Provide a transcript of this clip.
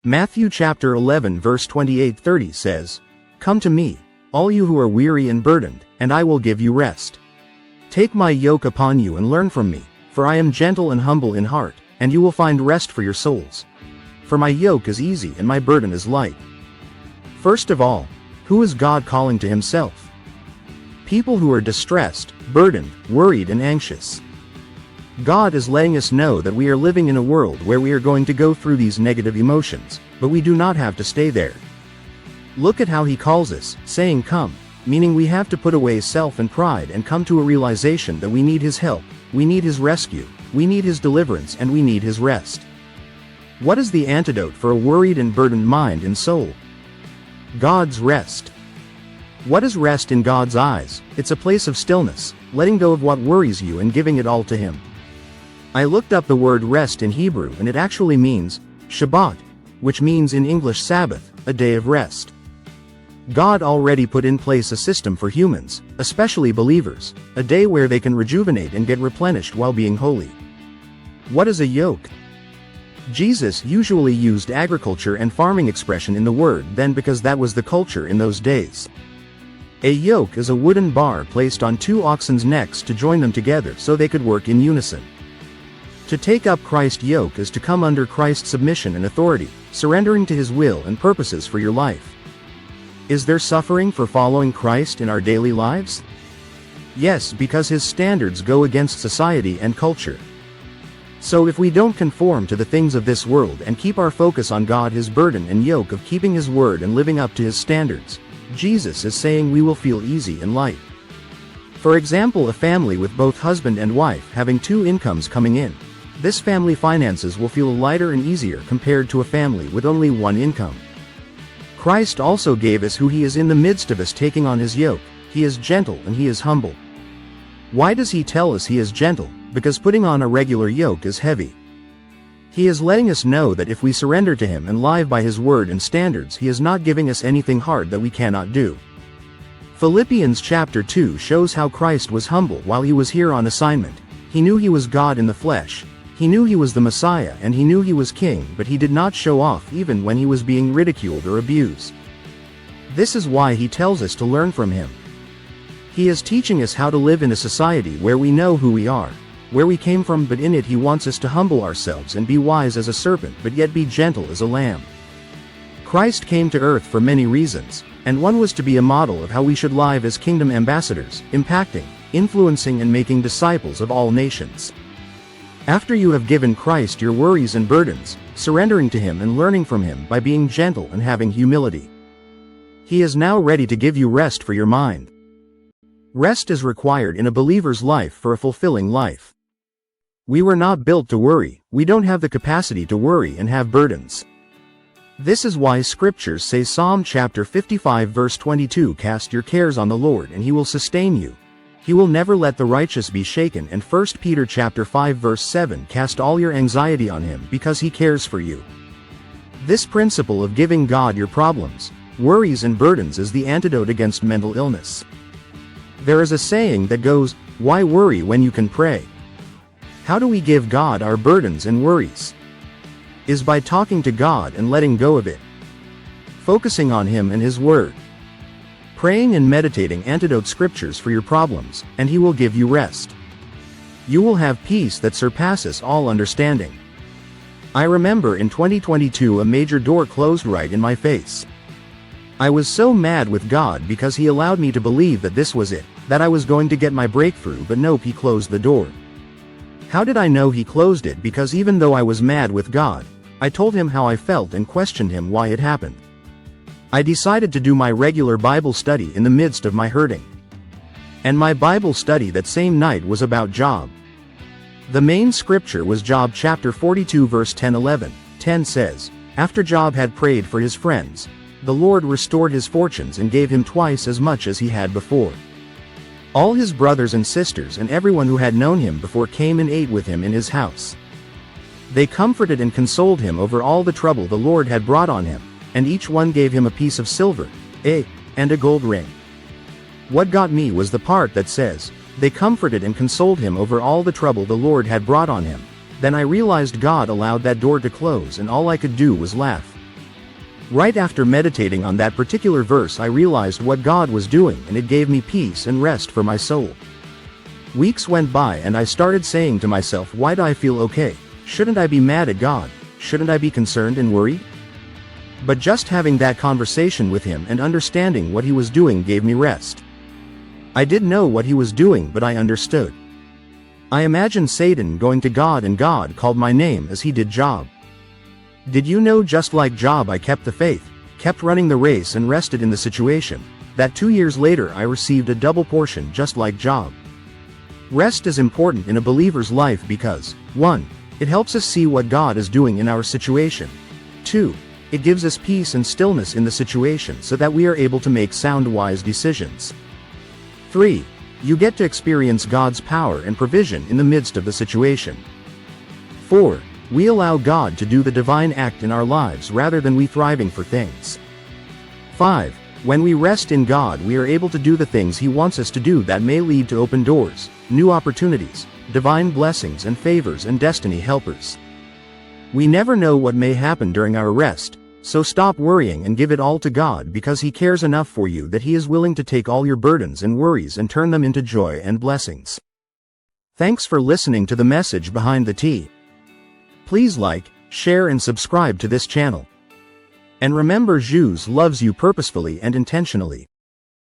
Matthew chapter 11 verse 28-30 says, "Come to me, all you who are weary and burdened, and I will give you rest. Take my yoke upon you and learn from me, for I am gentle and humble in heart, and you will find rest for your souls. For my yoke is easy and my burden is light." First of all, who is God calling to himself? People who are distressed, burdened, worried and anxious. God is letting us know that we are living in a world where we are going to go through these negative emotions, but we do not have to stay there. Look at how he calls us, saying come, meaning we have to put away self and pride and come to a realization that we need his help, we need his rescue, we need his deliverance and we need his rest. What is the antidote for a worried and burdened mind and soul? God's rest. What is rest in God's eyes? It's a place of stillness, letting go of what worries you and giving it all to him. I looked up the word rest in Hebrew and it actually means Shabbat, which means in English Sabbath, a day of rest. God already put in place a system for humans, especially believers, a day where they can rejuvenate and get replenished while being holy. What is a yoke? Jesus usually used agriculture and farming expression in the word then because that was the culture in those days. A yoke is a wooden bar placed on two oxen's necks to join them together so they could work in unison. To take up Christ's yoke is to come under Christ's submission and authority, surrendering to his will and purposes for your life. Is there suffering for following Christ in our daily lives? Yes, because his standards go against society and culture. So if we don't conform to the things of this world and keep our focus on God, his burden and yoke of keeping his word and living up to his standards, Jesus is saying we will feel easy and light. For example, a family with both husband and wife having two incomes coming in. This family finances will feel lighter and easier compared to a family with only one income. Christ also gave us who he is in the midst of us taking on his yoke. He is gentle and he is humble. Why does he tell us he is gentle? Because putting on a regular yoke is heavy. He is letting us know that if we surrender to him and live by his word and standards, he is not giving us anything hard that we cannot do. Philippians chapter 2 shows how Christ was humble while he was here on assignment. He knew he was God in the flesh. He knew he was the Messiah and he knew he was king, but he did not show off even when he was being ridiculed or abused. This is why he tells us to learn from him. He is teaching us how to live in a society where we know who we are, where we came from, but in it he wants us to humble ourselves and be wise as a serpent but yet be gentle as a lamb. Christ came to earth for many reasons, and one was to be a model of how we should live as kingdom ambassadors, impacting, influencing and making disciples of all nations. After you have given Christ your worries and burdens, surrendering to him and learning from him by being gentle and having humility, he is now ready to give you rest for your mind. Rest is required in a believer's life for a fulfilling life. We were not built to worry. We don't have the capacity to worry and have burdens. This is why scriptures say Psalm chapter 55 verse 22, "Cast your cares on the Lord and he will sustain you. He will never let the righteous be shaken," and 1 Peter chapter 5 verse 7, "Cast all your anxiety on him because he cares for you." This principle of giving God your problems, worries and burdens is the antidote against mental illness. There is a saying that goes, "Why worry when you can pray?" How do we give God our burdens and worries? Is by talking to God and letting go of it. Focusing on him and his word. Praying and meditating antidote scriptures for your problems, and he will give you rest. You will have peace that surpasses all understanding. I remember in 2022 a major door closed right in my face. I was so mad with God because he allowed me to believe that this was it, that I was going to get my breakthrough, but nope, he closed the door. How did I know he closed it? Because even though I was mad with God, I told him how I felt and questioned him why it happened. I decided to do my regular Bible study in the midst of my hurting. And my Bible study that same night was about Job. The main scripture was Job chapter 42 verse 10-11. 10 says, "After Job had prayed for his friends, the Lord restored his fortunes and gave him twice as much as he had before. All his brothers and sisters and everyone who had known him before came and ate with him in his house. They comforted and consoled him over all the trouble the Lord had brought on him, and each one gave him a piece of silver, and a gold ring." What got me was the part that says, "They comforted and consoled him over all the trouble the Lord had brought on him." Then I realized God allowed that door to close and all I could do was laugh. Right after meditating on that particular verse, I realized what God was doing, and it gave me peace and rest for my soul. Weeks went by and I started saying to myself, why do I feel okay? Shouldn't I be mad at God? Shouldn't I be concerned and worried? But just having that conversation with him and understanding what he was doing gave me rest. I didn't know what he was doing, but I understood. I imagined Satan going to God, and God called my name as he did Job. Did you know, just like Job, I kept the faith, kept running the race, and rested in the situation, that 2 years later I received a double portion just like Job. Rest is important in a believer's life because, 1. It helps us see what God is doing in our situation. 2. It gives us peace and stillness in the situation so that we are able to make sound, wise decisions. 3. You get to experience God's power and provision in the midst of the situation. 4. We allow God to do the divine act in our lives rather than we thriving for things. 5. When we rest in God, we are able to do the things He wants us to do that may lead to open doors, new opportunities, divine blessings and favors and destiny helpers. We never know what may happen during our rest, so stop worrying and give it all to God, because He cares enough for you that He is willing to take all your burdens and worries and turn them into joy and blessings. Thanks for listening to the message behind the tea. Please like, share and subscribe to this channel. And remember, Jesus loves you purposefully and intentionally.